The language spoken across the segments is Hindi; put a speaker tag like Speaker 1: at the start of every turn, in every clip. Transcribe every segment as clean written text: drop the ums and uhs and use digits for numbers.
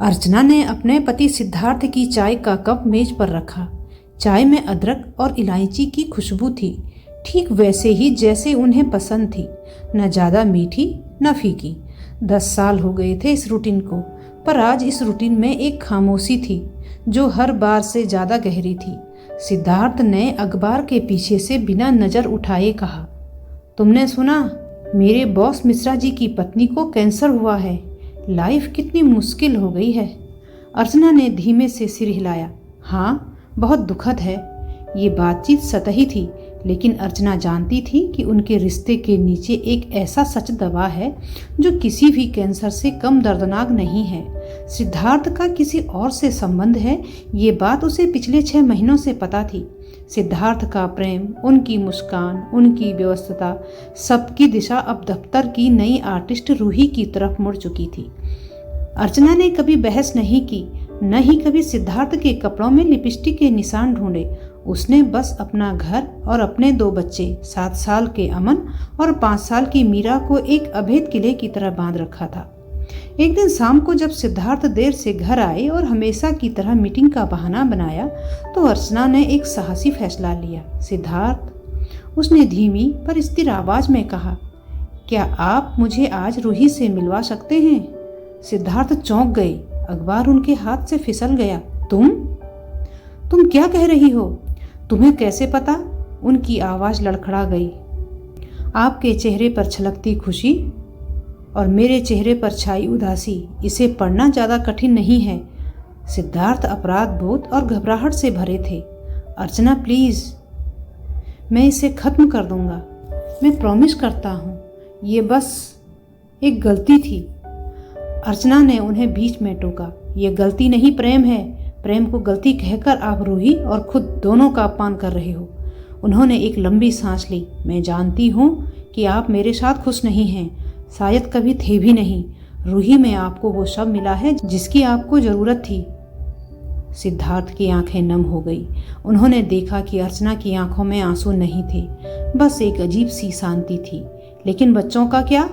Speaker 1: अर्चना ने अपने पति सिद्धार्थ की चाय का कप मेज पर रखा। चाय में अदरक और इलायची की खुशबू थी, ठीक वैसे ही जैसे उन्हें पसंद थी, न ज़्यादा मीठी न फीकी। 10 साल हो गए थे इस रूटीन को, पर आज इस रूटीन में एक खामोशी थी जो हर बार से ज़्यादा गहरी थी। सिद्धार्थ ने अखबार के पीछे से बिना नज़र उठाए कहा, तुमने सुना? मेरे बॉस मिश्रा जी की पत्नी को कैंसर हुआ है। लाइफ कितनी मुश्किल हो गई है। अर्चना ने धीमे से सिर हिलाया। हाँ, बहुत दुखद है। ये बातचीत सतही थी, लेकिन अर्चना जानती थी कि उनके रिश्ते के नीचे एक ऐसा सच दबा है जो किसी भी कैंसर से कम दर्दनाक नहीं है। सिद्धार्थ का किसी और से संबंध है, ये बात उसे पिछले 6 महीनों से पता थी। सिद्धार्थ का प्रेम, उनकी मुस्कान, उनकी व्यस्तता, सबकी दिशा अब दफ्तर की नई आर्टिस्ट रूही की तरफ मुड़ चुकी थी। अर्चना ने कभी बहस नहीं की, न ही कभी सिद्धार्थ के कपड़ों में लिपस्टिक के निशान ढूंढे। उसने बस अपना घर और अपने 2 बच्चे, 7 साल के अमन और 5 साल की मीरा को एक अभेद किले की तरह बांध रखा था। एक दिन शाम को जब सिद्धार्थ देर से घर आए और हमेशा की तरह मीटिंग का बहाना बनाया, तो अर्चना ने एक साहसी फैसला लिया। सिद्धार्थ, उसने धीमी पर स्थिर आवाज में कहा, क्या आप मुझे आज रूही से मिलवा सकते हैं? सिद्धार्थ चौंक गए। अखबार उनके हाथ से फिसल गया। तुम क्या कह रही हो? तुम्हें कैसे पता? उनकी आवाज लड़खड़ा गई। आपके चेहरे पर छलकती खुशी और मेरे चेहरे पर छाई उदासी, इसे पढ़ना ज़्यादा कठिन नहीं है। सिद्धार्थ अपराध बोध और घबराहट से भरे थे। अर्चना प्लीज़, मैं इसे खत्म कर दूंगा। मैं प्रॉमिस करता हूँ, ये बस एक गलती थी। अर्चना ने उन्हें बीच में टोका। ये गलती नहीं, प्रेम है। प्रेम को गलती कहकर आप रूही और खुद दोनों का अपमान कर रहे हो। उन्होंने एक लंबी सांस ली। मैं जानती हूँ कि आप मेरे साथ खुश नहीं हैं, शायद कभी थे भी नहीं। रूही में आपको वो सब मिला है जिसकी आपको ज़रूरत थी। सिद्धार्थ की आंखें नम हो गई। उन्होंने देखा कि अर्चना की आंखों में आंसू नहीं थे, बस एक अजीब सी शांति थी। लेकिन बच्चों का क्या?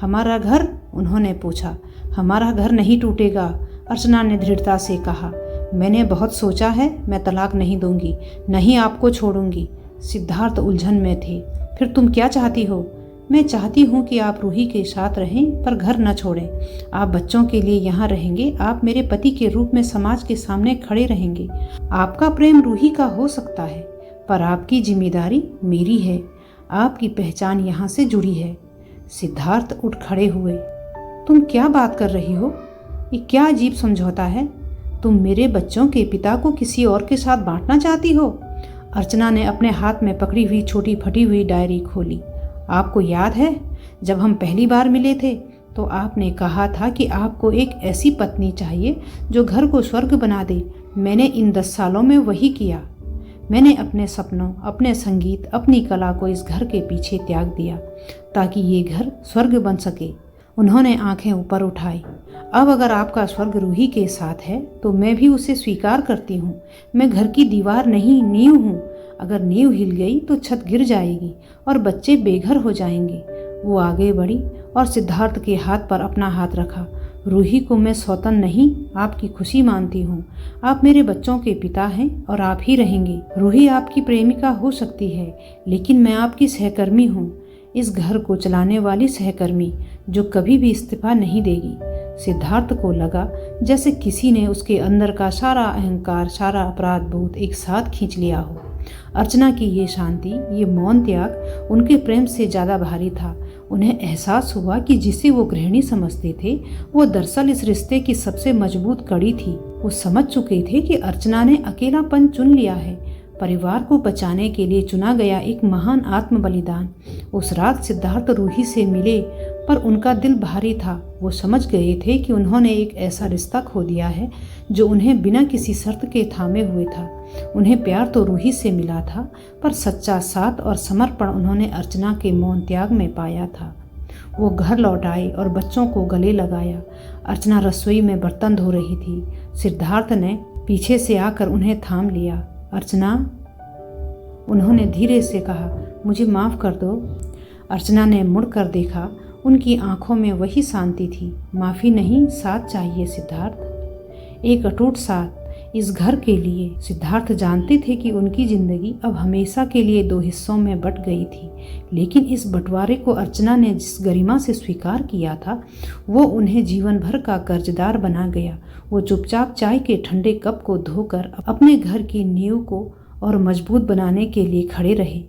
Speaker 1: हमारा घर? उन्होंने पूछा। हमारा घर नहीं टूटेगा, अर्चना ने दृढ़ता से कहा। मैंने बहुत सोचा है, मैं तलाक नहीं दूंगी, नहीं आपको छोड़ूंगी। सिद्धार्थ उलझन में थे। फिर तुम क्या चाहती हो? मैं चाहती हूँ कि आप रूही के साथ रहें, पर घर न छोड़ें। आप बच्चों के लिए यहाँ रहेंगे, आप मेरे पति के रूप में समाज के सामने खड़े रहेंगे। आपका प्रेम रूही का हो सकता है, पर आपकी जिम्मेदारी मेरी है। आपकी पहचान यहाँ से जुड़ी है। सिद्धार्थ उठ खड़े हुए। तुम क्या बात कर रही हो? ये क्या अजीब समझौता है? तुम मेरे बच्चों के पिता को किसी और के साथ बांटना चाहती हो? अर्चना ने अपने हाथ में पकड़ी हुई छोटी फटी हुई डायरी खोली। आपको याद है, जब हम पहली बार मिले थे तो आपने कहा था कि आपको एक ऐसी पत्नी चाहिए जो घर को स्वर्ग बना दे। मैंने इन 10 सालों में वही किया। मैंने अपने सपनों, अपने संगीत, अपनी कला को इस घर के पीछे त्याग दिया ताकि ये घर स्वर्ग बन सके। उन्होंने आंखें ऊपर उठाई। अब अगर आपका स्वर्ग रूही के साथ है तो मैं भी उसे स्वीकार करती हूँ। मैं घर की दीवार नहीं, नींव हूँ। अगर नींव हिल गई तो छत गिर जाएगी और बच्चे बेघर हो जाएंगे। वो आगे बढ़ी और सिद्धार्थ के हाथ पर अपना हाथ रखा। रूही को मैं सौतन नहीं, आपकी खुशी मानती हूँ। आप मेरे बच्चों के पिता हैं और आप ही रहेंगे। रूही आपकी प्रेमिका हो सकती है, लेकिन मैं आपकी सहकर्मी हूँ, इस घर को चलाने वाली सहकर्मी जो कभी भी इस्तीफा नहीं देगी। सिद्धार्थ को लगा जैसे किसी ने उसके अंदर का सारा अहंकार, सारा अपराध बोध एक साथ खींच लिया हो। अर्चना की ये शांति, ये मौन त्याग उनके प्रेम से ज़्यादा भारी था। उन्हें एहसास हुआ कि जिसे वो गृहिणी समझते थे, वो दरअसल इस रिश्ते की सबसे मजबूत कड़ी थी। वो समझ चुके थे कि अर्चना ने अकेलापन चुन लिया है, परिवार को बचाने के लिए चुना गया एक महान आत्म बलिदान। उस रात सिद्धार्थ रूही से मिले, पर उनका दिल भारी था। वो समझ गए थे कि उन्होंने एक ऐसा रिश्ता खो दिया है जो उन्हें बिना किसी शर्त के थामे हुए था। उन्हें प्यार तो रूही से मिला था, पर सच्चा साथ और समर्पण उन्होंने अर्चना के मौन त्याग में पाया था। वो घर लौट आए और बच्चों को गले लगाया। अर्चना रसोई में बर्तन धो रही थी। सिद्धार्थ ने पीछे से आकर उन्हें थाम लिया। अर्चना, उन्होंने धीरे से कहा, मुझे माफ़ कर दो। अर्चना ने मुड़कर देखा। उनकी आंखों में वही शांति थी। माफ़ी नहीं, साथ चाहिए सिद्धार्थ। एक अटूट साथ इस घर के लिए। सिद्धार्थ जानते थे कि उनकी जिंदगी अब हमेशा के लिए दो हिस्सों में बट गई थी, लेकिन इस बंटवारे को अर्चना ने जिस गरिमा से स्वीकार किया था वो उन्हें जीवन भर का कर्जदार बना गया। वो चुपचाप चाय के ठंडे कप को धोकर अपने घर की नींव को और मजबूत बनाने के लिए खड़े रहे।